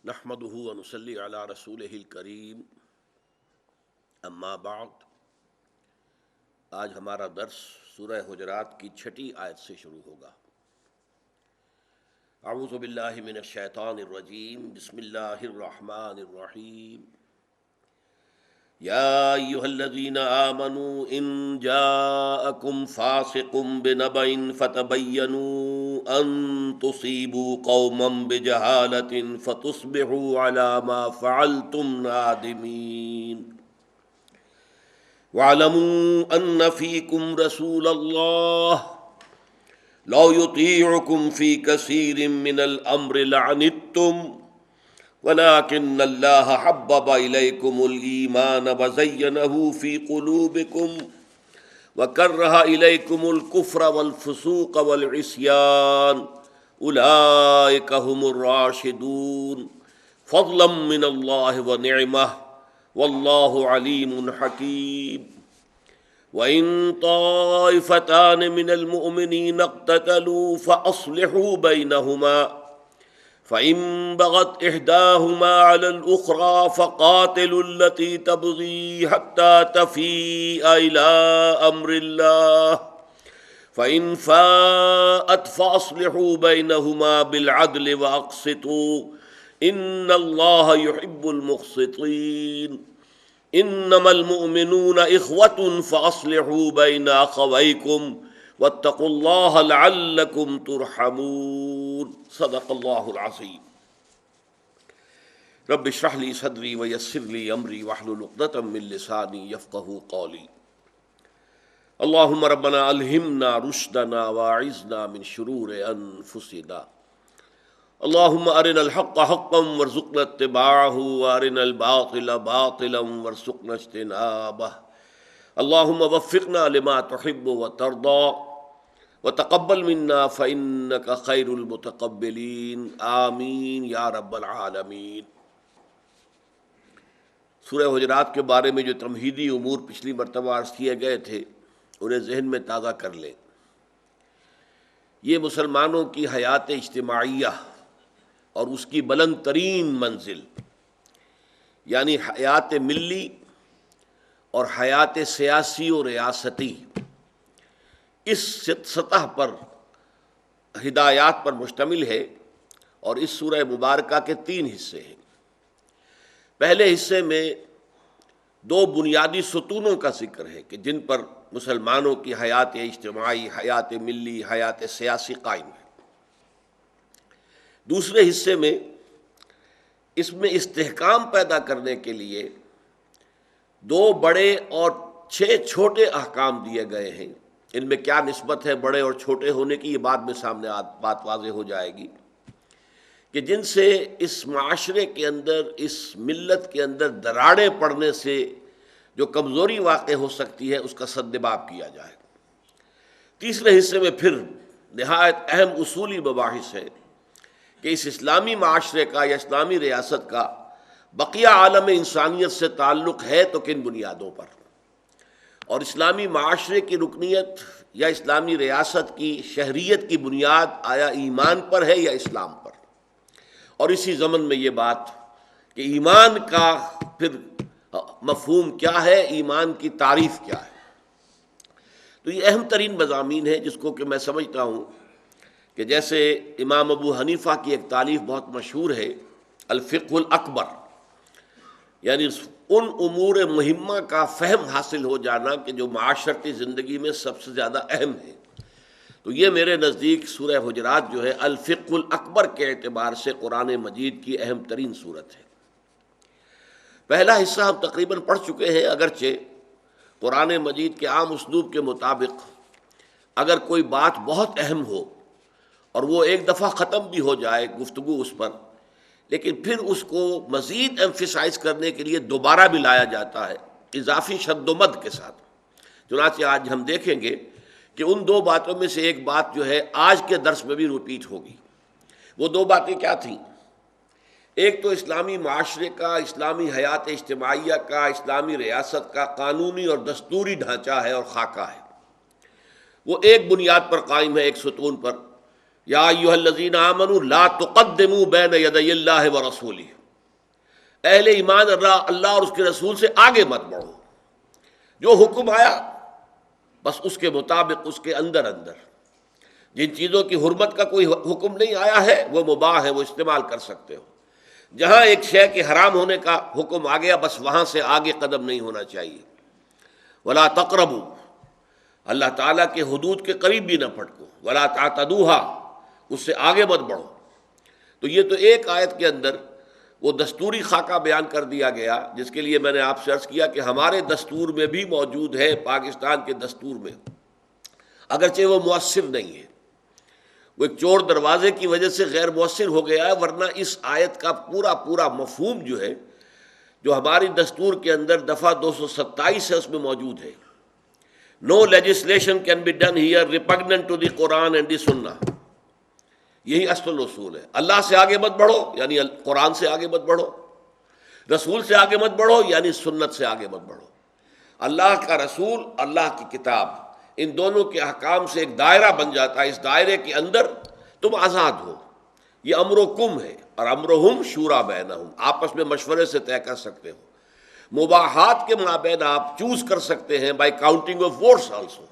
نحمده ونصلي على رسوله الکریم، اما بعد۔ آج ہمارا درس سورہ حجرات کی 6 آیت سے شروع ہوگا۔ اعوذ باللہ من الشیطان الرجیم، بسم اللہ الرحمن الرحیم۔ یا ایھا الذین آمنوا ان جاءکم فاسق بنبأ فتبینوا ان تصیبوا قوما بجہالۃ فتصبحوا علی ما فعلتم نادمین۔ وَاعْلَمُوا أَنَّ فِيكُمْ رَسُولَ اللَّهِ لَوْ يُطِيعُكُمْ فِي كَثِيرٍ مِّنَ الْأَمْرِ لَعَنِتُّمْ وَلَٰكِنَّ اللَّهَ حَبَّبَ إِلَيْكُمُ الْإِيمَانَ وَزَيَّنَهُ فِي قُلُوبِكُمْ وَكَرَّهَ إِلَيْكُمُ الْكُفْرَ وَالْفُسُوقَ وَالْعِصْيَانَ أُولَٰئِكَ هُمُ الرَّاشِدُونَ فَضْلًا مِّنَ اللَّهِ وَنِعْمَةً واللہ علیم حکیم۔ وَإِن طَائِفَتَانِ مِنَ الْمُؤْمِنِينَ اقْتَتَلُوا فَأَصْلِحُوا بَيْنَهُمَا فَإِن بَغَتْ إِحْدَاهُمَا عَلَى الْأُخْرَى فَقَاتِلُوا الَّتِي تَبْغِي حَتَّى تَفِيءَ إِلَىٰ أَمْرِ اللَّهِ فَإِن فَاءَتْ فَأَصْلِحُوا بَيْنَهُمَا بِالْعَدْلِ وَأَقْسِطُوا ان اللہ یحب المقسطین۔ انما المؤمنون اخوة فاصلحوا بین اخویکم واتقوا اللہ لعلکم ترحمون۔ صدق اللہ العظیم۔ رب اشرح لی صدری ویسر لی امری واحلل عقدۃ من لسانی یفقہوا قولی۔ اللہم ربنا الہمنا رشدنا واعذنا من شرور انفسنا۔ اللہم ارنا الحق حقا وارزقنا اتباعہ وارنا الباطل باطلا وارزقنا اجتنابہ۔ اللہم وفقنا لما تحب وترضى وتقبل منا فإنک خیر المتقبلین، آمین یا رب العالمین۔ سورہ حجرات کے بارے میں جو تمہیدی امور پچھلی مرتبہ عرض کیے گئے تھے انہیں ذہن میں تازہ کر لیں۔ یہ مسلمانوں کی حیات اجتماعیہ اور اس کی بلند ترین منزل یعنی حیات ملی اور حیات سیاسی و ریاستی، اس سطح پر ہدایات پر مشتمل ہے، اور اس سورہ مبارکہ کے 3 حصے ہیں۔ پہلے حصے میں 2 بنیادی ستونوں کا ذکر ہے کہ جن پر مسلمانوں کی حیات اجتماعی، حیات ملی، حیات سیاسی قائم ہے۔ دوسرے حصے میں اس میں استحکام پیدا کرنے کے لیے 2 بڑے اور 6 چھوٹے احکام دیے گئے ہیں۔ ان میں کیا نسبت ہے بڑے اور چھوٹے ہونے کی، یہ بعد میں سامنے بات واضح ہو جائے گی، کہ جن سے اس معاشرے کے اندر، اس ملت کے اندر دراڑیں پڑنے سے جو کمزوری واقع ہو سکتی ہے اس کا سدباب کیا جائے۔ تیسرے حصے میں پھر نہایت اہم اصولی مباحث ہے کہ اس اسلامی معاشرے کا یا اسلامی ریاست کا بقیہ عالم انسانیت سے تعلق ہے تو کن بنیادوں پر، اور اسلامی معاشرے کی رکنیت یا اسلامی ریاست کی شہریت کی بنیاد آیا ایمان پر ہے یا اسلام پر، اور اسی ضمن میں یہ بات کہ ایمان کا پھر مفہوم کیا ہے، ایمان کی تعریف کیا ہے۔ تو یہ اہم ترین مضامین ہے جس کو کہ میں سمجھتا ہوں کہ جیسے امام ابو حنیفہ کی ایک تالیف بہت مشہور ہے الفقہ الاکبر، یعنی ان امور مہمہ کا فہم حاصل ہو جانا کہ جو معاشرتی زندگی میں سب سے زیادہ اہم ہے، تو یہ میرے نزدیک سورہ حجرات جو ہے الفقہ الاکبر کے اعتبار سے قرآن مجید کی اہم ترین صورت ہے۔ پہلا حصہ ہم تقریباً پڑھ چکے ہیں، اگرچہ قرآن مجید کے عام اسلوب کے مطابق اگر کوئی بات بہت اہم ہو اور وہ ایک دفعہ ختم بھی ہو جائے گفتگو اس پر، لیکن پھر اس کو مزید ایمفیسائز کرنے کے لیے دوبارہ بھی لایا جاتا ہے اضافی شد و مد کے ساتھ۔ چنانچہ آج ہم دیکھیں گے کہ ان 2 باتوں میں سے ایک بات جو ہے آج کے درس میں بھی ریپیٹ ہوگی۔ وہ 2 باتیں کیا تھیں؟ ایک تو اسلامی معاشرے کا، اسلامی حیات اجتماعیہ کا، اسلامی ریاست کا قانونی اور دستوری ڈھانچہ ہے اور خاکہ ہے۔ وہ ایک بنیاد پر قائم ہے، ایک ستون پر، یا ایھا الذین آمنوا لا تقدموا بین یدی اللہ ورسولہ، اہل ایمان اللہ اور اس کے رسول سے آگے مت بڑھو، جو حکم آیا بس اس کے مطابق، اس کے اندر اندر، جن چیزوں کی حرمت کا کوئی حکم نہیں آیا ہے وہ مباح ہے، وہ استعمال کر سکتے ہو، جہاں ایک شے کے حرام ہونے کا حکم آ گیا بس وہاں سے آگے قدم نہیں ہونا چاہیے۔ ولا تقربوا، اللہ تعالیٰ کے حدود کے قریب بھی نہ پھٹکو، ولا تعتدوها، اس سے آگے مت بڑھو۔ تو یہ تو ایک آیت کے اندر وہ دستوری خاکہ بیان کر دیا گیا، جس کے لیے میں نے آپ سے عرض کیا کہ ہمارے دستور میں بھی موجود ہے، پاکستان کے دستور میں، اگرچہ وہ مؤثر نہیں ہے، وہ ایک چور دروازے کی وجہ سے غیر مؤثر ہو گیا ہے، ورنہ اس آیت کا پورا مفہوم جو ہے، جو ہماری دستور کے اندر دفعہ 227 ہے، اس میں موجود ہے۔ No legislation can be done here repugnant to the Quran and the Sunnah۔ یہی اصل اصول ہے۔ اللہ سے آگے مت بڑھو یعنی قرآن سے آگے مت بڑھو، رسول سے آگے مت بڑھو یعنی سنت سے آگے مت بڑھو۔ اللہ کا رسول، اللہ کی کتاب، ان دونوں کے احکام سے ایک دائرہ بن جاتا ہے، اس دائرے کے اندر تم آزاد ہو۔ یہ امرکم ہے، اور امرہم شورا بینہم، آپس میں مشورے سے طے کر سکتے ہو۔ مباحات کے مابین آپ چوز کر سکتے ہیں by counting of votes also,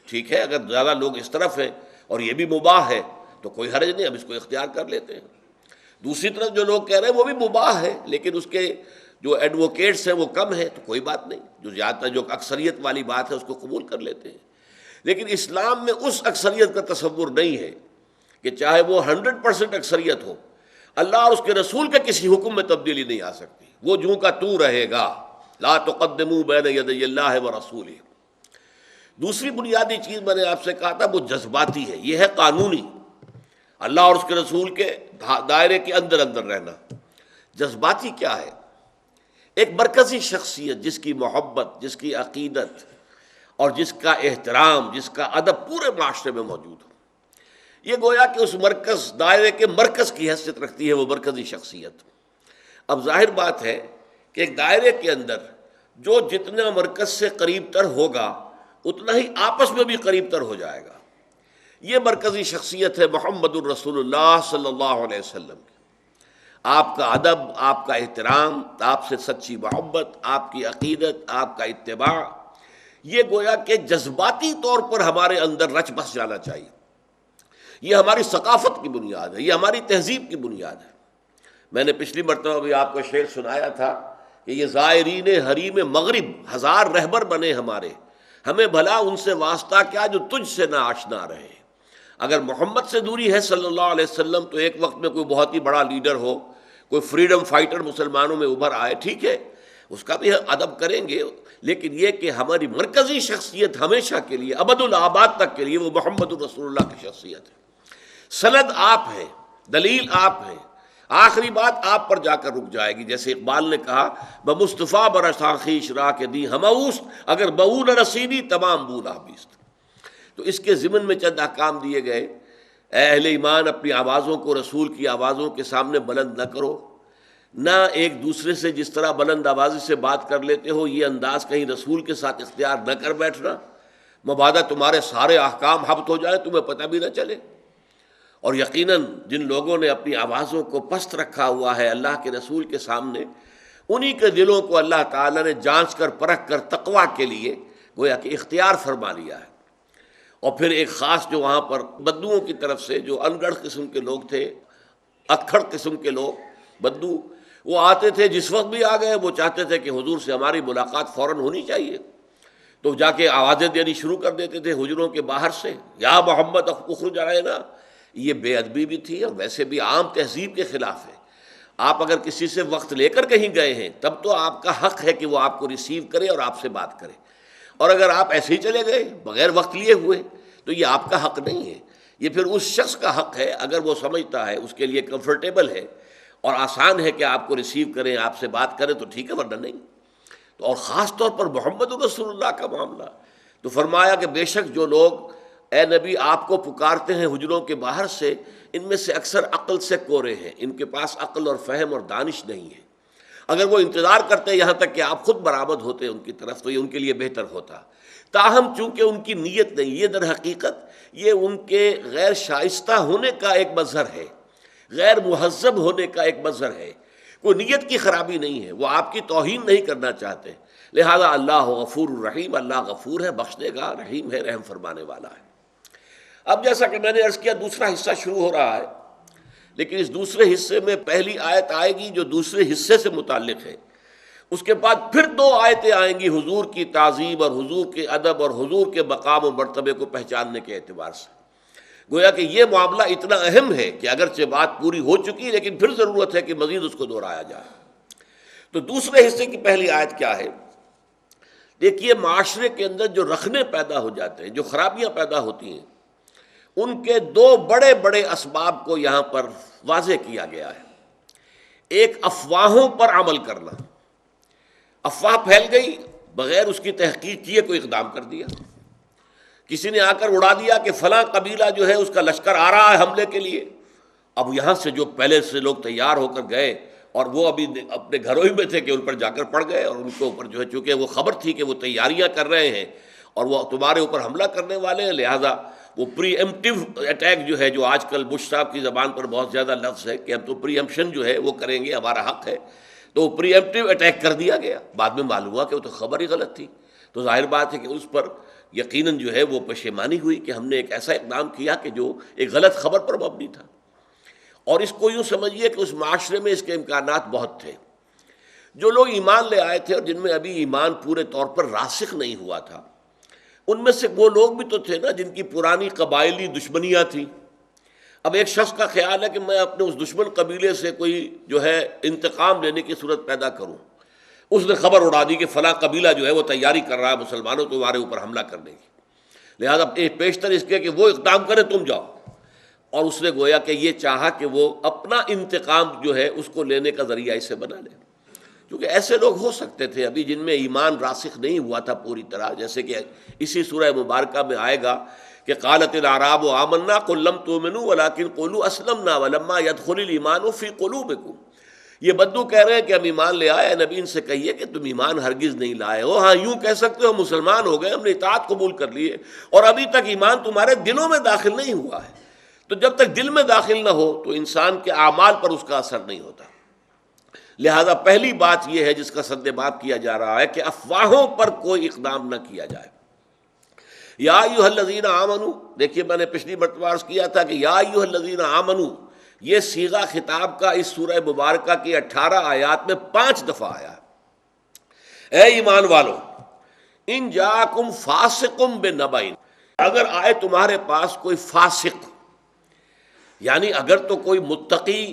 ٹھیک ہے، اگر زیادہ لوگ اس طرف ہیں اور یہ بھی مباح ہے تو کوئی حرج نہیں، ہم اس کو اختیار کر لیتے ہیں۔ دوسری طرف جو لوگ کہہ رہے ہیں وہ بھی مباح ہے لیکن اس کے جو ایڈوکیٹس ہیں وہ کم ہیں، تو کوئی بات نہیں، جو زیادہ جو اکثریت والی بات ہے اس کو قبول کر لیتے ہیں۔ لیکن اسلام میں اس اکثریت کا تصور نہیں ہے کہ چاہے وہ 100% اکثریت ہو، اللہ اور اس کے رسول کے کسی حکم میں تبدیلی نہیں آ سکتی، وہ جوں کا تو رہے گا۔ لا تقدموا بین یدی اللہ ورسولہ۔ دوسری بنیادی چیز میں نے آپ سے کہا تھا وہ جذباتی ہے، یہ ہے قانونی، اللہ اور اس کے رسول کے دائرے کے اندر اندر رہنا۔ جذباتی کیا ہے؟ ایک مرکزی شخصیت جس کی محبت، جس کی عقیدت اور جس کا احترام، جس کا ادب پورے معاشرے میں موجود ہو، یہ گویا کہ اس مرکز، دائرے کے مرکز کی حیثیت رکھتی ہے وہ مرکزی شخصیت۔ اب ظاہر بات ہے کہ ایک دائرے کے اندر جو جتنا مرکز سے قریب تر ہوگا اتنا ہی آپس میں بھی قریب تر ہو جائے گا۔ یہ مرکزی شخصیت ہے محمد الرسول اللہ صلی اللہ علیہ وسلم کی۔ آپ کا ادب، آپ کا احترام، آپ سے سچی محبت، آپ کی عقیدت، آپ کا اتباع، یہ گویا کہ جذباتی طور پر ہمارے اندر رچ بس جانا چاہیے۔ یہ ہماری ثقافت کی بنیاد ہے، یہ ہماری تہذیب کی بنیاد ہے۔ میں نے پچھلی مرتبہ بھی آپ کو شعر سنایا تھا کہ یہ زائرین حریم مغرب ہزار رہبر بنے ہمارے، ہمیں بھلا ان سے واسطہ کیا جو تجھ سے نہ آشنا رہے۔ اگر محمد سے دوری ہے صلی اللہ علیہ وسلم تو ایک وقت میں کوئی بہت ہی بڑا لیڈر ہو، کوئی فریڈم فائٹر مسلمانوں میں ابھر آئے، ٹھیک ہے، اس کا بھی ادب کریں گے، لیکن یہ کہ ہماری مرکزی شخصیت ہمیشہ کے لیے، ابد الآباد تک کے لیے وہ محمد الرسول اللہ کی شخصیت ہے۔ سند آپ ہیں، دلیل آپ ہیں، آخری بات آپ پر جا کر رک جائے گی۔ جیسے اقبال نے کہا بمصطفیٰ برساں خویش را کے دی ہماؤست، اگر بہو نہ رسیدی تمام بولا بیست۔ تو اس کے ضمن میں چند احکام دیے گئے۔ اے اہل ایمان، اپنی آوازوں کو رسول کی آوازوں کے سامنے بلند نہ کرو، نہ ایک دوسرے سے جس طرح بلند آوازی سے بات کر لیتے ہو یہ انداز کہیں رسول کے ساتھ اختیار نہ کر بیٹھنا، مبادا تمہارے سارے احکام ہبط ہو جائیں، تمہیں پتہ بھی نہ چلے۔ اور یقیناً جن لوگوں نے اپنی آوازوں کو پست رکھا ہوا ہے اللہ کے رسول کے سامنے، انہی کے دلوں کو اللہ تعالیٰ نے جانچ کر پرکھ کر تقویٰ کے لیے گویا کہ اختیار فرما لیا ہے۔ اور پھر ایک خاص جو وہاں پر بدوؤں کی طرف سے جو ان گڑھ قسم کے لوگ تھے، اکھڑ قسم کے لوگ، بدو، وہ آتے تھے، جس وقت بھی آ گئے وہ چاہتے تھے کہ حضور سے ہماری ملاقات فوراً ہونی چاہیے، تو جا کے آوازیں دینی شروع کر دیتے تھے حجروں کے باہر سے، یا محمد اخرج علینا۔ یہ بے ادبی بھی تھی اور ویسے بھی عام تہذیب کے خلاف ہے۔ آپ اگر کسی سے وقت لے کر کہیں گئے ہیں تب تو آپ کا حق ہے کہ وہ آپ کو ریسیو کرے اور آپ سے بات کرے، اور اگر آپ ایسے ہی چلے گئے بغیر وقت لیے ہوئے تو یہ آپ کا حق نہیں ہے، یہ پھر اس شخص کا حق ہے، اگر وہ سمجھتا ہے اس کے لیے کمفرٹیبل ہے اور آسان ہے کہ آپ کو ریسیو کریں، آپ سے بات کریں تو ٹھیک ہے، ورنہ نہیں۔ تو اور خاص طور پر محمد رسول اللہ کا معاملہ تو فرمایا کہ بے شک جو لوگ اے نبی آپ کو پکارتے ہیں حجروں کے باہر سے، ان میں سے اکثر عقل سے کورے ہیں، ان کے پاس عقل اور فہم اور دانش نہیں ہے۔ اگر وہ انتظار کرتے یہاں تک کہ آپ خود برآمد ہوتے ان کی طرف تو یہ ان کے لیے بہتر ہوتا۔ تاہم چونکہ ان کی نیت نہیں، یہ در حقیقت یہ ان کے غیر شائستہ ہونے کا ایک مظہر ہے، غیر مہذب ہونے کا ایک مظہر ہے، کوئی نیت کی خرابی نہیں ہے، وہ آپ کی توہین نہیں کرنا چاہتے۔ لہذا اللہ غفور الرحیم، اللہ غفور ہے، بخشنے کا، رحیم ہے، رحم فرمانے والا ہے۔ اب جیسا کہ میں نے عرض کیا دوسرا حصہ شروع ہو رہا ہے، لیکن اس دوسرے حصے میں پہلی آیت آئے گی جو دوسرے حصے سے متعلق ہے، اس کے بعد پھر دو آیتیں آئیں گی حضور کی تعظیم اور حضور کے ادب اور حضور کے مقام و مرتبے کو پہچاننے کے اعتبار سے۔ گویا کہ یہ معاملہ اتنا اہم ہے کہ اگرچہ بات پوری ہو چکی لیکن پھر ضرورت ہے کہ مزید اس کو دہرایا جائے۔ تو دوسرے حصے کی پہلی آیت کیا ہے؟ دیکھیے، معاشرے کے اندر جو رخنے پیدا ہو جاتے ہیں، جو خرابیاں پیدا ہوتی ہیں، ان کے دو بڑے بڑے اسباب کو یہاں پر واضح کیا گیا ہے۔ ایک افواہوں پر عمل کرنا، افواہ پھیل گئی، بغیر اس کی تحقیق کیے کوئی اقدام کر دیا، کسی نے آ کر اڑا دیا کہ فلاں قبیلہ جو ہے اس کا لشکر آ رہا ہے حملے کے لیے۔ اب یہاں سے جو پہلے سے لوگ تیار ہو کر گئے اور وہ ابھی اپنے گھروں ہی میں تھے کہ ان پر جا کر پڑ گئے، اور ان کے اوپر جو ہے چونکہ وہ خبر تھی کہ وہ تیاریاں کر رہے ہیں اور وہ تمہارے اوپر حملہ کرنے والے ہیں، لہٰذا وہ پری ایمپٹیو اٹیک جو ہے، جو آج کل بش صاحب کی زبان پر بہت زیادہ لفظ ہے کہ ہم تو پری ایمپشن جو ہے وہ کریں گے، ہمارا حق ہے، تو وہ پری ایمپٹیو اٹیک کر دیا گیا۔ بعد میں معلوم ہوا کہ وہ تو خبر ہی غلط تھی، تو ظاہر بات ہے کہ اس پر یقیناً جو ہے وہ پشیمانی ہوئی کہ ہم نے ایک ایسا اقدام کیا کہ جو ایک غلط خبر پر مبنی تھا۔ اور اس کو یوں سمجھیے کہ اس معاشرے میں اس کے امکانات بہت تھے۔ جو لوگ ایمان لے آئے تھے اور جن میں ابھی ایمان پورے طور پر راسخ نہیں ہوا تھا، ان میں سے وہ لوگ بھی تو تھے نا جن کی پرانی قبائلی دشمنیاں تھیں۔ اب ایک شخص کا خیال ہے کہ میں اپنے اس دشمن قبیلے سے کوئی جو ہے انتقام لینے کی صورت پیدا کروں، اس نے خبر اڑا دی کہ فلاں قبیلہ جو ہے وہ تیاری کر رہا ہے مسلمانوں تمہارے اوپر حملہ کرنے کی، لہذا پیشتر اس کے کہ وہ اقدام کرے، تم جاؤ۔ اور اس نے گویا کہ یہ چاہا کہ وہ اپنا انتقام جو ہے اس کو لینے کا ذریعہ اسے بنا لے، کیونکہ ایسے لوگ ہو سکتے تھے ابھی جن میں ایمان راسخ نہیں ہوا تھا پوری طرح، جیسے کہ اسی سورہ مبارکہ میں آئے گا کہ قالت الاعراب آمنا قل لم تؤمنوا ولکن قولوا اسلمنا ولما يدخل الایمان فی قلوبکم۔ یہ بدو کہہ رہے ہیں کہ ہم ایمان لے آئے، نبی ان سے کہیے کہ تم ایمان ہرگز نہیں لائے ہو، ہاں یوں کہہ سکتے ہو مسلمان ہو گئے، ہم نے اطاعت قبول کر لی ہے، اور ابھی تک ایمان تمہارے دلوں میں داخل نہیں ہوا ہے۔ تو جب تک دل میں داخل نہ ہو تو انسان کے اعمال پر اس کا اثر نہیں ہوتا۔ لہذا پہلی بات یہ ہے جس کا سد باب کیا جا رہا ہے کہ افواہوں پر کوئی اقدام نہ کیا جائے۔ یا ایھا الذین آمنو، دیکھیے میں نے پچھلی مرتبہ عرض کیا تھا کہ یا ایھا الذین آمنو یہ صیغہ خطاب کا اس سورہ مبارکہ کی 18 آیات میں 5 دفعہ آیا ہے۔ اے ایمان والو، ان جاءکم فاسق بنبأ، اگر آئے تمہارے پاس کوئی فاسق، یعنی اگر تو کوئی متقی،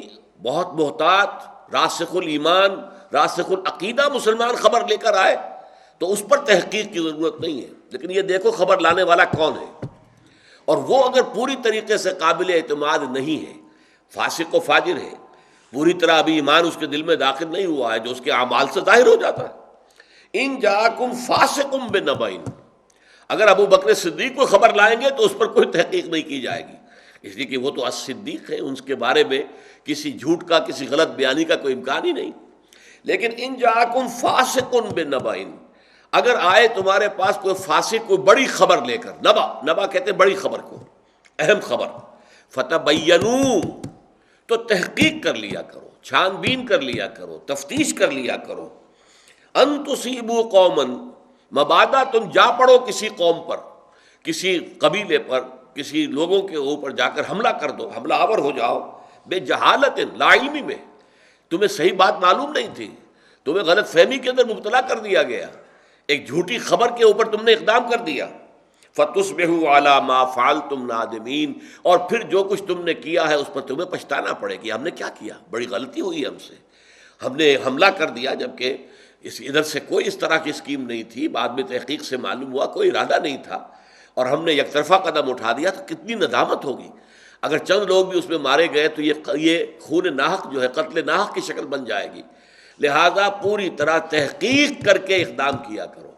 بہت محتاط، راسخ الایمان، راسخ العقیدہ مسلمان خبر لے کر آئے تو اس پر تحقیق کی ضرورت نہیں ہے، لیکن یہ دیکھو خبر لانے والا کون ہے، اور وہ اگر پوری طریقے سے قابل اعتماد نہیں ہے، فاسق و فاجر ہے، پوری طرح ابھی ایمان اس کے دل میں داخل نہیں ہوا ہے جو اس کے اعمال سے ظاہر ہو جاتا ہے۔ ان جاءکم فاسق بنبأ، اگر ابو بکر صدیق کو خبر لائیں گے تو اس پر کوئی تحقیق نہیں کی جائے گی، اس لیے کہ وہ تو الصدیق ہے، ان کے بارے میں کسی جھوٹ کا، کسی غلط بیانی کا کوئی امکان ہی نہیں۔ لیکن ان جاءکم فاسق بنبأ، اگر آئے تمہارے پاس کوئی فاسق کوئی بڑی خبر لے کر، نبا کہتے ہیں بڑی خبر کو، اہم خبر، فتبینوا، تو تحقیق کر لیا کرو، چھان بین کر لیا کرو، تفتیش کر لیا کرو، ان تصیبوا قوما، مبادا تم جا پڑو کسی قوم پر، کسی قبیلے پر، کسی لوگوں کے اوپر جا کر حملہ کر دو، حملہ آور ہو جاؤ، بے جہالت، لا علمی میں، تمہیں صحیح بات معلوم نہیں تھی، تمہیں غلط فہمی کے اندر مبتلا کر دیا گیا، ایک جھوٹی خبر کے اوپر تم نے اقدام کر دیا، فتصبحوا علی ما فعلتم نادمین، اور پھر جو کچھ تم نے کیا ہے اس پر تمہیں پچھتانا پڑے کہ ہم نے کیا کیا، بڑی غلطی ہوئی ہم سے، ہم نے حملہ کر دیا جبکہ ادھر سے کوئی اس طرح کی اسکیم نہیں تھی، بعد میں تحقیق سے معلوم ہوا کوئی ارادہ نہیں تھا، اور ہم نے یک طرفہ قدم اٹھا دیا، تو کتنی ندامت ہوگی۔ اگر چند لوگ بھی اس میں مارے گئے تو یہ خون ناحق جو ہے قتل ناحق کی شکل بن جائے گی، لہذا پوری طرح تحقیق کر کے اقدام کیا کرو۔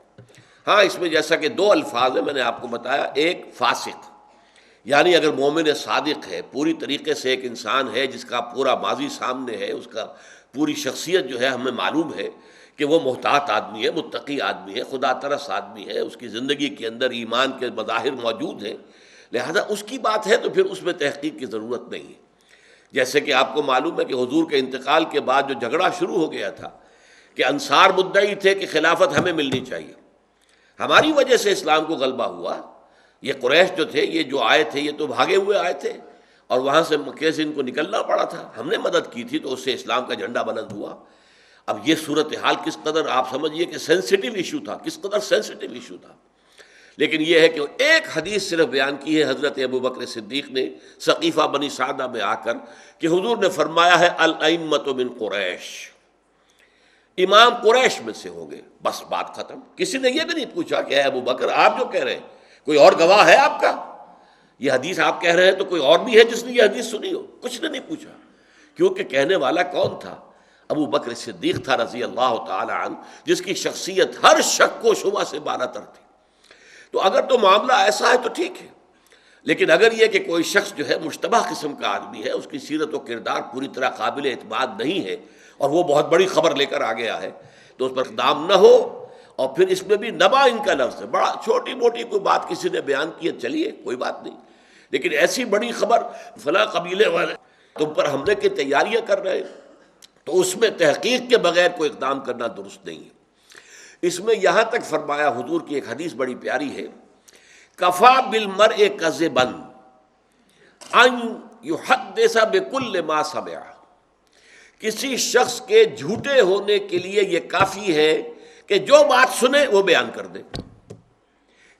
ہاں اس میں جیسا کہ 2 الفاظ ہیں، میں نے آپ کو بتایا، ایک فاسق، یعنی اگر مومن صادق ہے، پوری طریقے سے ایک انسان ہے جس کا پورا ماضی سامنے ہے، اس کا پوری شخصیت جو ہے ہمیں معلوم ہے کہ وہ محتاط آدمی ہے، متقی آدمی ہے، خدا ترس آدمی ہے، اس کی زندگی کے اندر ایمان کے مظاہر موجود ہیں، لہذا اس کی بات ہے تو پھر اس میں تحقیق کی ضرورت نہیں ہے۔ جیسے کہ آپ کو معلوم ہے کہ حضور کے انتقال کے بعد جو جھگڑا شروع ہو گیا تھا کہ انصار مدعی تھے کہ خلافت ہمیں ملنی چاہیے، ہماری وجہ سے اسلام کو غلبہ ہوا، یہ قریش جو تھے، یہ جو آئے تھے، یہ تو بھاگے ہوئے آئے تھے اور وہاں سے مکے سے ان کو نکلنا پڑا تھا، ہم نے مدد کی تھی تو اس سے اسلام کا جھنڈا بلند ہوا۔ اب یہ صورتحال کس قدر آپ سمجھیے کہ سینسٹیو ایشو تھا، کس قدر سینسٹیو ایشو تھا، لیکن یہ ہے کہ ایک حدیث صرف بیان کی ہے حضرت ابو بکر صدیق نے ثقیفہ بنی سعدہ میں آ کر کہ حضور نے فرمایا ہے الائمۃ من قریش، امام قریش میں سے ہوں گے، بس بات ختم۔ کسی نے یہ بھی نہیں پوچھا کہ اے ابو بکر آپ جو کہہ رہے ہیں کوئی اور گواہ ہے آپ کا، یہ حدیث آپ کہہ رہے ہیں تو کوئی اور بھی ہے جس نے یہ حدیث سنی ہو، کچھ نے نہیں پوچھا، کیونکہ کہنے والا کون تھا؟ ابو بکر صدیق تھا رضی اللہ تعالی عنہ، جس کی شخصیت ہر شک و شبہ سے بالاتر تھی۔ تو اگر تو معاملہ ایسا ہے تو ٹھیک ہے، لیکن اگر یہ کہ کوئی شخص جو ہے مشتبہ قسم کا آدمی ہے، اس کی سیرت و کردار پوری طرح قابل اعتماد نہیں ہے اور وہ بہت بڑی خبر لے کر آ گیا ہے تو اس پر اقدام نہ ہو۔ اور پھر اس میں بھی نبا ان کا لفظ ہے، بڑا چھوٹی موٹی کوئی بات کسی نے بیان کی ہے چلیے کوئی بات نہیں، لیکن ایسی بڑی خبر فلاں قبیلے والے تم پر حملے کی تیاریاں کر رہے ہیں تو اس میں تحقیق کے بغیر کوئی اقدام کرنا درست نہیں ہے۔ اس میں یہاں تک فرمایا، حضور کی ایک حدیث بڑی پیاری ہے، کفا بالمرء کذبا ان یحدث بکل ما سمع، کسی شخص کے جھوٹے ہونے کے لیے یہ کافی ہے کہ جو بات سنے وہ بیان کر دے۔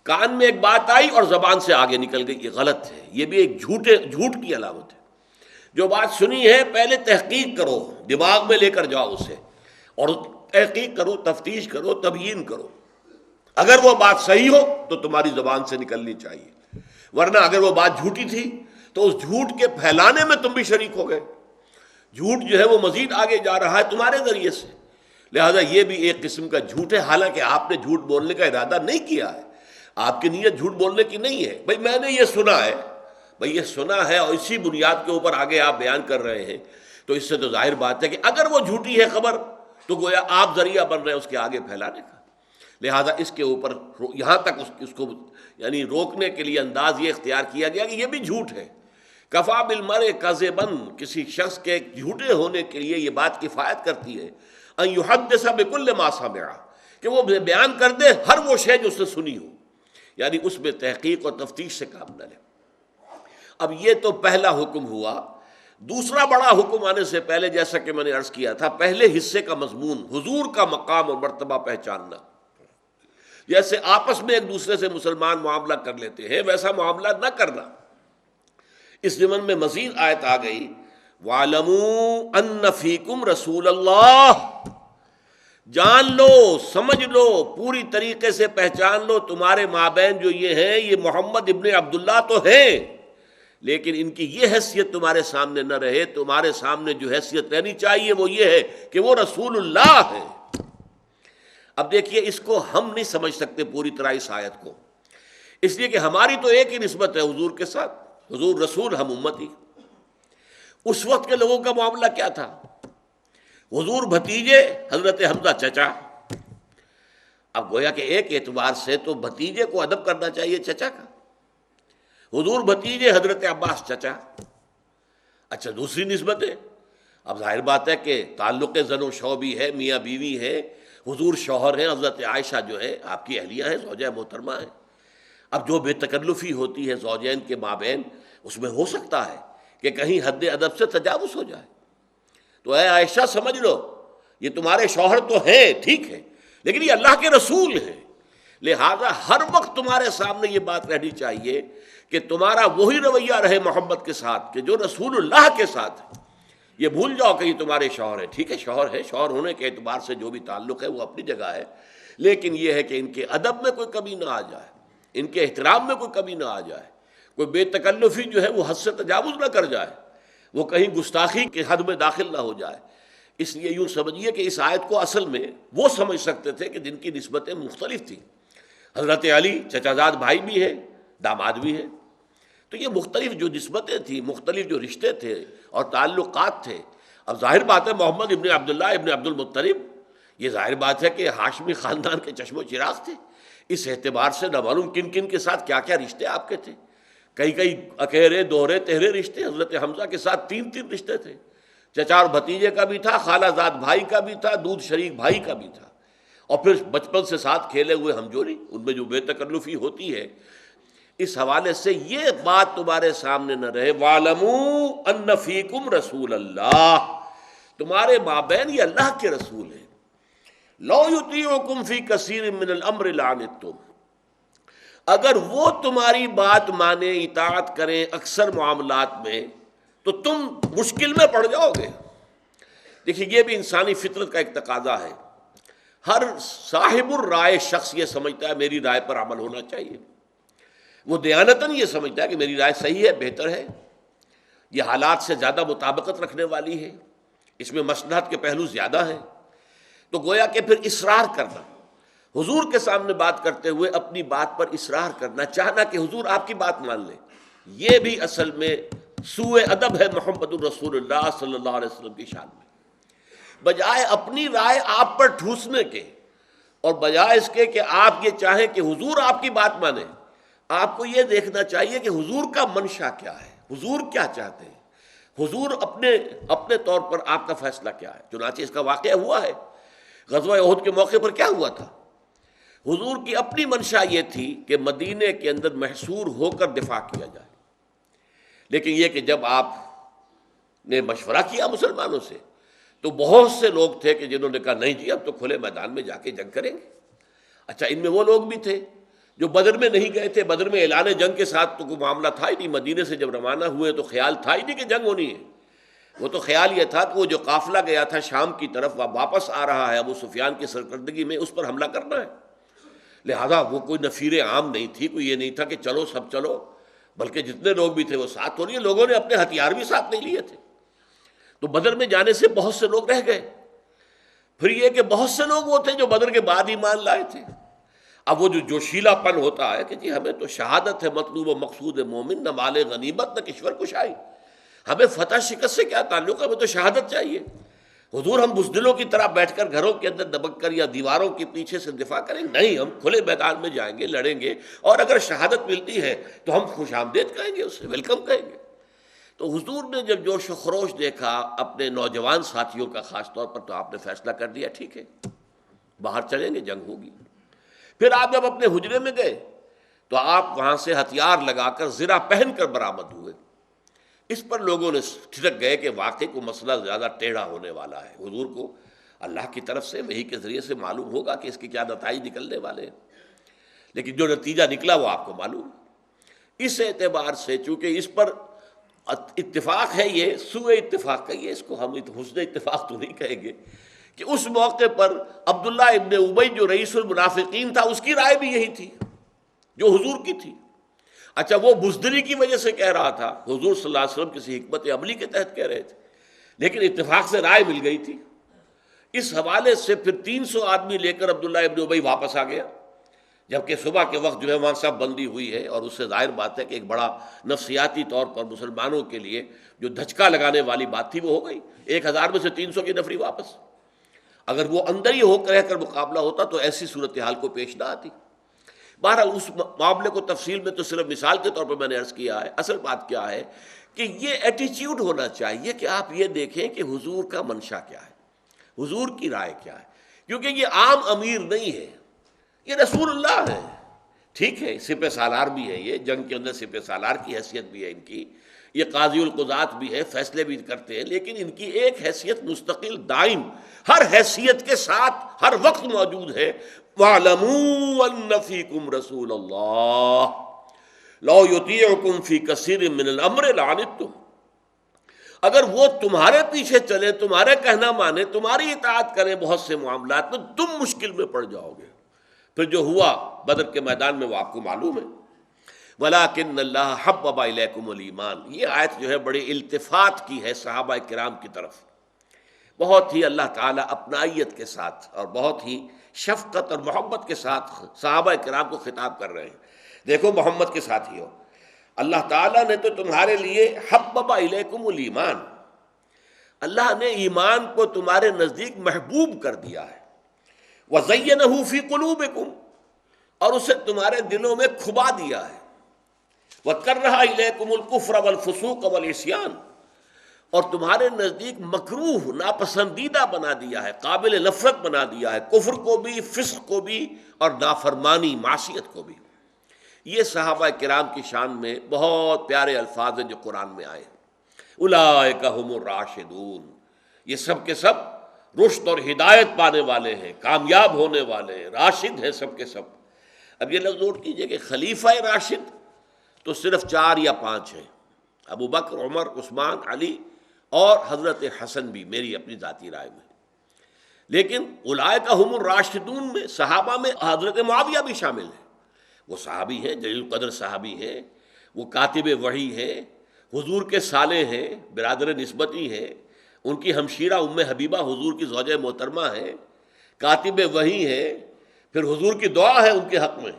کان میں ایک بات آئی اور زبان سے آگے نکل گئی، یہ غلط ہے، یہ بھی ایک جھوٹ کی علامت ہے۔ جو بات سنی ہے پہلے تحقیق کرو، دماغ میں لے کر جاؤ اسے اور تحقیق کرو، تفتیش کرو، تبیین کرو۔ اگر وہ بات صحیح ہو تو تمہاری زبان سے نکلنی چاہیے، ورنہ اگر وہ بات جھوٹی تھی تو اس جھوٹ کے پھیلانے میں تم بھی شریک ہو گئے، جھوٹ جو ہے وہ مزید آگے جا رہا ہے تمہارے ذریعے سے، لہذا یہ بھی ایک قسم کا جھوٹ ہے، حالانکہ آپ نے جھوٹ بولنے کا ارادہ نہیں کیا ہے، آپ کی نیت جھوٹ بولنے کی نہیں ہے، بھئی میں نے یہ سنا ہے، بھئی یہ سنا ہے اور اسی بنیاد کے اوپر آگے آپ بیان کر رہے ہیں، تو اس سے تو ظاہر بات ہے کہ اگر وہ جھوٹی ہے خبر تو گویا آپ ذریعہ بن رہے ہیں اس کے آگے پھیلانے کا، لہذا اس کے اوپر یہاں تک اس کو یعنی روکنے کے لیے انداز یہ اختیار کیا گیا کہ یہ بھی جھوٹ ہے۔ کفا بالمرء کذبا، کسی شخص کے جھوٹے ہونے کے لیے یہ بات کفایت کرتی ہے، ان یحدث بکل ما سمع، کہ وہ بیان کر دے ہر وہ شے جو اس نے سنی ہو، یعنی اس میں تحقیق اور تفتیش سے کام نہ لے۔ اب یہ تو پہلا حکم ہوا۔ دوسرا بڑا حکم آنے سے پہلے جیسا کہ میں نے عرض کیا تھا، پہلے حصے کا مضمون حضور کا مقام اور مرتبہ پہچاننا، جیسے آپس میں ایک دوسرے سے مسلمان معاملہ کر لیتے ہیں ویسا معاملہ نہ کرنا۔ اس ضمن میں مزید آیت آ گئی، وَاعْلَمُوا أَنَّ فِيكُمْ رَسُولَ اللَّهِ، جان لو، سمجھ لو، پوری طریقے سے پہچان لو، تمہارے مابین جو یہ ہیں یہ محمد ابن عبداللہ تو ہیں، لیکن ان کی یہ حیثیت تمہارے سامنے نہ رہے، تمہارے سامنے جو حیثیت رہنی چاہیے وہ یہ ہے کہ وہ رسول اللہ ہے۔ اب دیکھیے اس کو ہم نہیں سمجھ سکتے پوری طرح اس آیت کو، اس لیے کہ ہماری تو ایک ہی نسبت ہے حضور کے ساتھ، حضور رسول ہم امتی۔ اس وقت کے لوگوں کا معاملہ کیا تھا؟ حضور بھتیجے، حضرت حمزہ چچا۔ اب گویا کہ ایک اعتبار سے تو بھتیجے کو ادب کرنا چاہیے چچا کا، حضور بھتیجے، حضرت عباس چچا۔ اچھا دوسری نسبت ہے، اب ظاہر بات ہے کہ تعلق زن و شو بھی ہے، میاں بیوی ہے، حضور شوہر ہیں، حضرت عائشہ جو ہے آپ کی اہلیہ ہے، زوجہ محترمہ ہے۔ اب جو بے تکلفی ہوتی ہے زوجین کے مابین، اس میں ہو سکتا ہے کہ کہیں حد ادب سے تجاوز ہو جائے، تو اے عائشہ سمجھ لو یہ تمہارے شوہر تو ہیں ٹھیک ہے، لیکن یہ اللہ کے رسول ہیں، لہذا ہر وقت تمہارے سامنے یہ بات رہنی چاہیے کہ تمہارا وہی رویہ رہے محبت کے ساتھ کہ جو رسول اللہ کے ساتھ ہے۔ یہ بھول جاؤ کہ یہ تمہارے شوہر ہیں، ٹھیک ہے شوہر ہے، شوہر ہونے کے اعتبار سے جو بھی تعلق ہے وہ اپنی جگہ ہے، لیکن یہ ہے کہ ان کے ادب میں کوئی کمی نہ آ جائے، ان کے احترام میں کوئی کمی نہ آ جائے، کوئی بے تکلفی جو ہے وہ حد سے تجاوز نہ کر جائے، وہ کہیں گستاخی کے حد میں داخل نہ ہو جائے۔ اس لیے یوں سمجھیے کہ اس آیت کو اصل میں وہ سمجھ سکتے تھے کہ جن کی نسبتیں مختلف تھیں، حضرت علی چچا زاد بھائی بھی ہے، داماد بھی ہے، تو یہ مختلف جو نسبتیں تھیں، مختلف جو رشتے تھے اور تعلقات تھے۔ اب ظاہر بات ہے محمد ابن عبداللہ ابن عبد المطلب یہ ظاہر بات ہے کہ ہاشمی خاندان کے چشم و چراغ تھے، اس اعتبار سے نہ معلوم کن کن کے ساتھ کیا کیا رشتے آپ کے تھے، کئی کئی اکیرے دوہرے تہرے رشتے، حضرت حمزہ کے ساتھ تین تین رشتے تھے، چچا اور بھتیجے کا بھی تھا، خالہ زاد بھائی کا بھی تھا، دودھ شریک بھائی کا بھی تھا، اور پھر بچپن سے ساتھ کھیلے ہوئے ہمجولی، ان میں جو بے تکلفی ہوتی ہے۔ اس حوالے سے یہ بات تمہارے سامنے نہ رہے، وَاعْلَمُوا أَنَّ فِيكُمْ رَسُولَ اللَّهِ، تمہارے مابین یہ اللہ کے رسول ہیں، لَوْ يُطِيعُكُمْ فِي كَثِيرٍ مِّنَ الْأَمْرِ لَعَنِتُّمْ، اگر وہ تمہاری بات مانیں، اطاعت کریں اکثر معاملات میں، تو تم مشکل میں پڑ جاؤ گے۔ دیکھیے یہ بھی انسانی فطرت کا ایک تقاضا ہے، ہر صاحب الرائے شخص یہ سمجھتا ہے میری رائے پر عمل ہونا چاہیے، وہ دیانتاً یہ سمجھتا ہے کہ میری رائے صحیح ہے، بہتر ہے، یہ حالات سے زیادہ مطابقت رکھنے والی ہے، اس میں مصلحت کے پہلو زیادہ ہیں۔ تو گویا کہ پھر اصرار کرنا، حضور کے سامنے بات کرتے ہوئے اپنی بات پر اصرار کرنا، چاہنا کہ حضور آپ کی بات مان لیں، یہ بھی اصل میں سوء ادب ہے محمد الرسول اللہ صلی اللہ علیہ وسلم کی شان میں۔ بجائے اپنی رائے آپ پر ٹھوسنے کے، اور بجائے اس کے کہ آپ یہ چاہیں کہ حضور آپ کی بات مانیں، آپ کو یہ دیکھنا چاہیے کہ حضور کا منشا کیا ہے، حضور کیا چاہتے ہیں، حضور اپنے طور پر آپ کا فیصلہ کیا ہے۔ چنانچہ اس کا واقعہ ہوا ہے، غزوہ احد کے موقع پر کیا ہوا تھا؟ حضور کی اپنی منشا یہ تھی کہ مدینے کے اندر محصور ہو کر دفاع کیا جائے، لیکن یہ کہ جب آپ نے مشورہ کیا مسلمانوں سے تو بہت سے لوگ تھے کہ جنہوں نے کہا نہیں جی اب تو کھلے میدان میں جا کے جنگ کریں گے۔ اچھا، ان میں وہ لوگ بھی تھے جو بدر میں نہیں گئے تھے، بدر میں اعلان جنگ کے ساتھ تو کوئی معاملہ تھا ہی نہیں، مدینے سے جب روانہ ہوئے تو خیال تھا ہی نہیں کہ جنگ ہونی ہے، وہ تو خیال یہ تھا کہ وہ جو قافلہ گیا تھا شام کی طرف واپس آ رہا ہے ابو سفیان کی سرکردگی میں، اس پر حملہ کرنا ہے، لہذا وہ کوئی نفیر عام نہیں تھی، کوئی یہ نہیں تھا کہ چلو سب چلو، بلکہ جتنے لوگ بھی تھے وہ ساتھ ہو رہی ہیں، لوگوں نے اپنے ہتھیار بھی ساتھ نہیں لیے تھے۔ تو بدر میں جانے سے بہت سے لوگ رہ گئے، پھر یہ کہ بہت سے لوگ وہ تھے جو بدر کے بعد ایمان لائے تھے۔ اب وہ جو جوشیلا پن ہوتا ہے کہ جی ہمیں تو شہادت ہے مطلوب و مقصود مومن، نہ مال غنیمت نہ کشور کشائی، ہمیں فتح شکست سے کیا تعلق ہے، ہمیں تو شہادت چاہیے۔ حضور ہم بزدلوں کی طرح بیٹھ کر گھروں کے اندر دبک کر یا دیواروں کے پیچھے سے دفاع کریں؟ نہیں، ہم کھلے میدان میں جائیں گے، لڑیں گے، اور اگر شہادت ملتی ہے تو ہم خوش آمدید کہیں گے، اسے ویلکم کہیں گے۔ تو حضور نے جب جوش و خروش دیکھا اپنے نوجوان ساتھیوں کا خاص طور پر، تو آپ نے فیصلہ کر دیا ٹھیک ہے باہر چلیں گے، جنگ ہوگی۔ پھر آپ جب اپنے حجرے میں گئے تو آپ وہاں سے ہتھیار لگا کر زرہ پہن کر برآمد ہوئے۔ اس پر لوگوں نے ٹھٹک گئے کہ واقعی کو مسئلہ زیادہ ٹیڑھا ہونے والا ہے، حضور کو اللہ کی طرف سے وحی کے ذریعے سے معلوم ہوگا کہ اس کے کیا نتائج نکلنے والے ہیں، لیکن جو نتیجہ نکلا وہ آپ کو معلوم ہے۔ اس اعتبار سے چونکہ اس پر اتفاق ہے، یہ سوء اتفاق کہیے اس کو، ہم حسن اتفاق تو نہیں کہیں گے، کہ اس موقع پر عبداللہ ابن ابی جو رئیس المنافقین تھا اس کی رائے بھی یہی تھی جو حضور کی تھی۔ اچھا، وہ بزدلی کی وجہ سے کہہ رہا تھا، حضور صلی اللہ علیہ وسلم کسی حکمت عملی کے تحت کہہ رہے تھے، لیکن اتفاق سے رائے مل گئی تھی۔ اس حوالے سے پھر 300 آدمی لے کر عبداللہ ابن ابی واپس آ گیا، جبکہ صبح کے وقت جو ہے وہاں سب بندی ہوئی ہے، اور اس سے ظاہر بات ہے کہ ایک بڑا نفسیاتی طور پر مسلمانوں کے لیے جو دھچکا لگانے والی بات تھی وہ ہو گئی، 1000 میں سے 300 کی نفری واپس۔ اگر وہ اندر ہی ہو کر رہ کر مقابلہ ہوتا تو ایسی صورتحال کو پیش نہ آتی۔ بہرحال اس معاملے کو تفصیل میں تو صرف مثال کے طور پر میں نے عرض کیا ہے، اصل بات کیا ہے کہ یہ ایٹیچیوڈ ہونا چاہیے کہ آپ یہ دیکھیں کہ حضور کا منشا کیا ہے، حضور کی رائے کیا ہے، کیونکہ یہ عام امیر نہیں ہے، یہ رسول اللہ ہے۔ ٹھیک ہے سپہ سالار بھی ہے، یہ جنگ کے اندر سپہ سالار کی حیثیت بھی ہے ان کی، یہ قاضی القضات بھی ہے، فیصلے بھی کرتے ہیں، لیکن ان کی ایک حیثیت مستقل دائم ہر حیثیت کے ساتھ ہر وقت موجود ہے۔ وَاعْلَمُوا أَنَّ فِيكُمْ رَسُولَ اللَّهِ لَوْ يُطِيعُكُمْ فِي كَثِيرٍ مِّنَ الْأَمْرِ لَعَنِتُّمْ، اگر وہ تمہارے پیچھے چلے، تمہارے کہنا مانے، تمہاری اطاعت کرے بہت سے معاملات میں، تم مشکل میں پڑ جاؤ گے۔ پھر جو ہوا بدر کے میدان میں وہ آپ کو معلوم ہے۔ وَلَٰكِنَّ اللَّهَ حَبَّبَ إِلَيْكُمُ الْإِيمَانَ، یہ آیت جو ہے بڑی التفات کی ہے صحابہ کرام کی طرف، بہت ہی اللہ تعالیٰ اپنائیت کے ساتھ اور بہت ہی شفقت اور محبت کے ساتھ صحابہ کرام کو خطاب کر رہے ہیں۔ دیکھو محمد کے ساتھی ہو، اللہ تعالیٰ نے تو تمہارے لیے حبب الیکم الایمان، اللہ نے ایمان کو تمہارے نزدیک محبوب کر دیا ہے۔ وَزَيَّنَهُ فِي قُلُوبِكُمْ، اور اسے تمہارے دلوں میں کھبا دیا ہے، وَكَرَّهَ إِلَيْكُمُ الْكُفْرَ وَالْفُسُوقَ وَالْعِصْيَانَ، اور تمہارے نزدیک مکروہ ناپسندیدہ بنا دیا ہے، قابل نفرت بنا دیا ہے، کفر کو بھی، فسق کو بھی، اور نافرمانی معصیت کو بھی۔ یہ صحابہ کرام کی شان میں بہت پیارے الفاظ ہیں جو قرآن میں آئے ہیں۔ اولئک ھم الراشدون، یہ سب کے سب رشد اور ہدایت پانے والے ہیں، کامیاب ہونے والے ہیں، راشد ہیں سب کے سب۔ اب یہ لفظ نوٹ کیجئے کہ خلیفہ راشد تو صرف 4 یا 5 ہیں، ابو بکر، عمر، عثمان، علی اور حضرت حسن بھی، میری اپنی ذاتی رائے میں۔ لیکن اولئک ھم الراشدون میں صحابہ میں حضرت معاویہ بھی شامل ہیں۔ وہ صحابی ہیں، جلیل القدر صحابی ہیں، وہ کاتب وحی ہیں، حضور کے صالح ہیں، برادر نسبتی ہیں، ان کی ہمشیرہ ام حبیبہ حضور کی زوجہ محترمہ ہیں، کاتب وحی ہیں، پھر حضور کی دعا ہے ان کے حق میں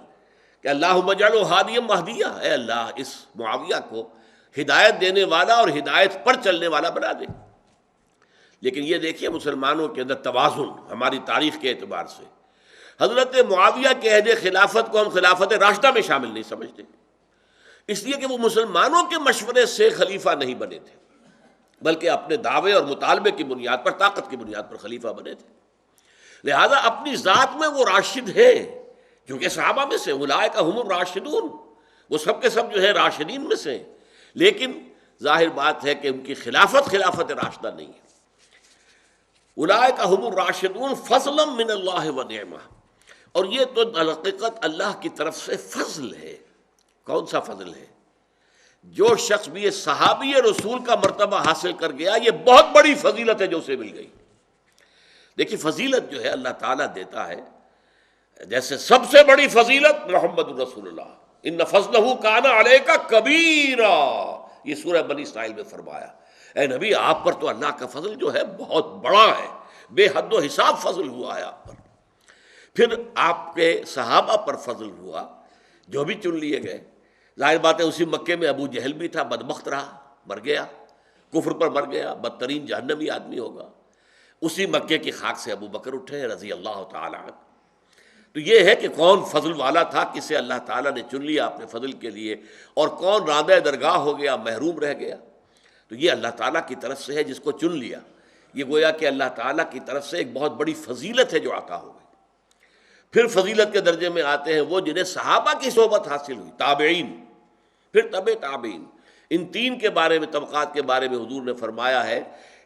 کہ اللہم اجعلہ ہادیا مہدیا، اے اللہ اس معاویہ کو ہدایت دینے والا اور ہدایت پر چلنے والا بنا دے۔ لیکن یہ دیکھیے مسلمانوں کے اندر توازن ہماری تاریخ کے اعتبار سے، حضرت معاویہ کے عہد خلافت کو ہم خلافت راشدہ میں شامل نہیں سمجھتے، اس لیے کہ وہ مسلمانوں کے مشورے سے خلیفہ نہیں بنے تھے، بلکہ اپنے دعوے اور مطالبے کی بنیاد پر، طاقت کی بنیاد پر خلیفہ بنے تھے۔ لہذا اپنی ذات میں وہ راشد ہے، کیونکہ صحابہ میں سے اولئک ھم الراشدون، وہ سب کے سب جو ہے راشدین میں سے ہیں، لیکن ظاہر بات ہے کہ ان کی خلافت راشدہ نہیں ہے۔ اولئک ھم الراشدون فضلا من اللہ ونعمہ، اور یہ تو الحقیقت اللہ کی طرف سے فضل ہے۔ کون سا فضل ہے؟ جو شخص بھی یہ صحابی رسول کا مرتبہ حاصل کر گیا، یہ بہت بڑی فضیلت ہے جو اسے مل گئی۔ دیکھیے فضیلت جو ہے اللہ تعالیٰ دیتا ہے، جیسے سب سے بڑی فضیلت محمد رسول اللہ، ان فضلہ کان علیک کبیرا، یہ سورہ بنی اسرائیل میں فرمایا، اے نبی آپ پر تو اللہ کا فضل جو ہے بہت بڑا ہے، بے حد و حساب فضل ہوا ہے آپ پر۔ پھر آپ کے صحابہ پر فضل ہوا جو بھی چن لیے گئے۔ ظاہر بات ہے اسی مکے میں ابو جہل بھی تھا، بدبخت رہا، مر گیا، کفر پر مر گیا، بدترین جہنمی آدمی ہوگا۔ اسی مکے کی خاک سے ابو بکر اٹھے رضی اللہ تعالی عنہ۔ تو یہ ہے کہ کون فضل والا تھا، کسے اللہ تعالیٰ نے چن لیا اپنے فضل کے لیے، اور کون راندہ درگاہ ہو گیا، محروم رہ گیا۔ تو یہ اللہ تعالیٰ کی طرف سے ہے جس کو چن لیا، یہ گویا کہ اللہ تعالیٰ کی طرف سے ایک بہت بڑی فضیلت ہے جو عطا ہو گئی۔ پھر فضیلت کے درجے میں آتے ہیں وہ جنہیں صحابہ کی صحبت حاصل ہوئی، تابعین، پھر تبع تابعین۔ ان 3 کے بارے میں، طبقات کے بارے میں حضور نے فرمایا ہے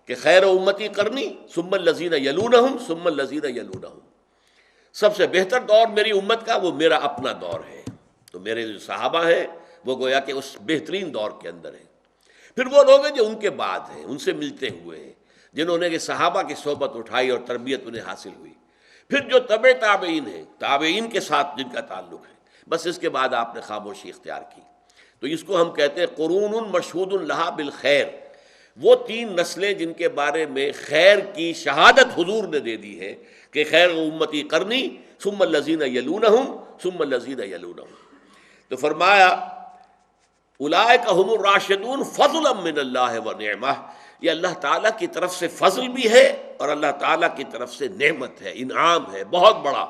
کہ خیر امتی قرنی ثم الذین یلونہم ثم الذین یلونہم، سب سے بہتر دور میری امت کا وہ میرا اپنا دور ہے۔ تو میرے جو صحابہ ہیں وہ گویا کہ اس بہترین دور کے اندر ہیں۔ پھر وہ لوگ ہیں جو ان کے بعد ہیں، ان سے ملتے ہوئے ہیں، جنہوں نے کہ صحابہ کی صحبت اٹھائی اور تربیت انہیں حاصل ہوئی۔ پھر جو تبع تابعین ہیں، تابعین کے ساتھ جن کا تعلق ہے، بس اس کے بعد آپ نے خاموشی اختیار کی۔ تو اس کو ہم کہتے ہیں قرون مشہود لہا بالخیر، وہ 3 نسلیں جن کے بارے میں خیر کی شہادت حضور نے دے دی ہے کہ خیر امتی قرنی ثم الذین یلونہم ثم الذین یلونہم۔ تو فرمایا اولئک ھم الراشدون فضلا من اللہ ونعمہ، یہ اللہ تعالیٰ کی طرف سے فضل بھی ہے اور اللہ تعالیٰ کی طرف سے نعمت ہے، انعام ہے بہت بڑا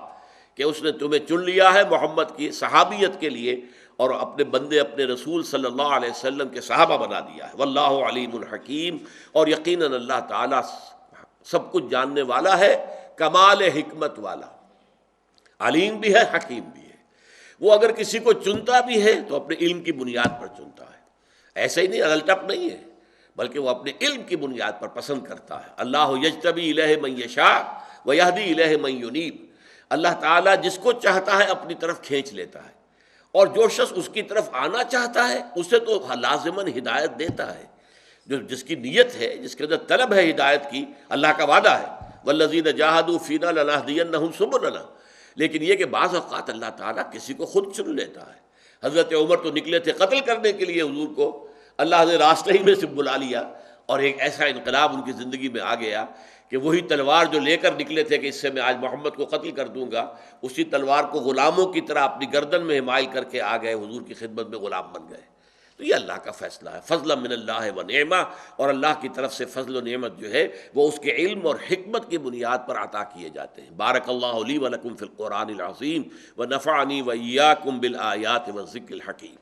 کہ اس نے تمہیں چن لیا ہے محمد کی صحابیت کے لیے، اور اپنے بندے اپنے رسول صلی اللہ علیہ وسلم کے صحابہ بنا دیا ہے۔ واللہ علیم الحکیم، اور یقیناً اللہ تعالیٰ سب کچھ جاننے والا ہے، کمال حکمت والا، علیم بھی ہے، حکیم بھی ہے۔ وہ اگر کسی کو چنتا بھی ہے تو اپنے علم کی بنیاد پر چنتا ہے، ایسا ہی نہیں الٹپ نہیں ہے، بلکہ وہ اپنے علم کی بنیاد پر پسند کرتا ہے۔ اللہ یجتبی الیہ من یشاء ویہدی الیہ من ینیب، اللہ تعالیٰ جس کو چاہتا ہے اپنی طرف کھینچ لیتا ہے، اور جو شخص اس کی طرف آنا چاہتا ہے اسے تو لازماً ہدایت دیتا ہے۔ جو جس کی نیت ہے، جس کے اندر طلب ہے ہدایت کی، اللہ کا وعدہ ہے والذین جاہدوا فینا لنہدینہم سبلنا، لیکن یہ کہ بعض اوقات اللہ تعالیٰ کسی کو خود چن لیتا ہے۔ حضرت عمر تو نکلے تھے قتل کرنے کے لیے حضور کو، اللہ نے راستے ہی میں سے بلا لیا، اور ایک ایسا انقلاب ان کی زندگی میں آ گیا کہ وہی تلوار جو لے کر نکلے تھے کہ اس سے میں آج محمد کو قتل کر دوں گا، اسی تلوار کو غلاموں کی طرح اپنی گردن میں حمائل کر کے آ گئے، حضور کی خدمت میں غلام بن گئے۔ تو تو یہ اللہ کا فیصلہ ہے، فضلا من اللہ و نعمہ، اور اللہ کی طرف سے فضل و نعمت جو ہے وہ اس کے علم اور حکمت کی بنیاد پر عطا کیے جاتے ہیں۔ بارک اللہ لی و لکم فی القرآن العظیم و نفعنی و ایاکم بالآیات والذکر الحکیم۔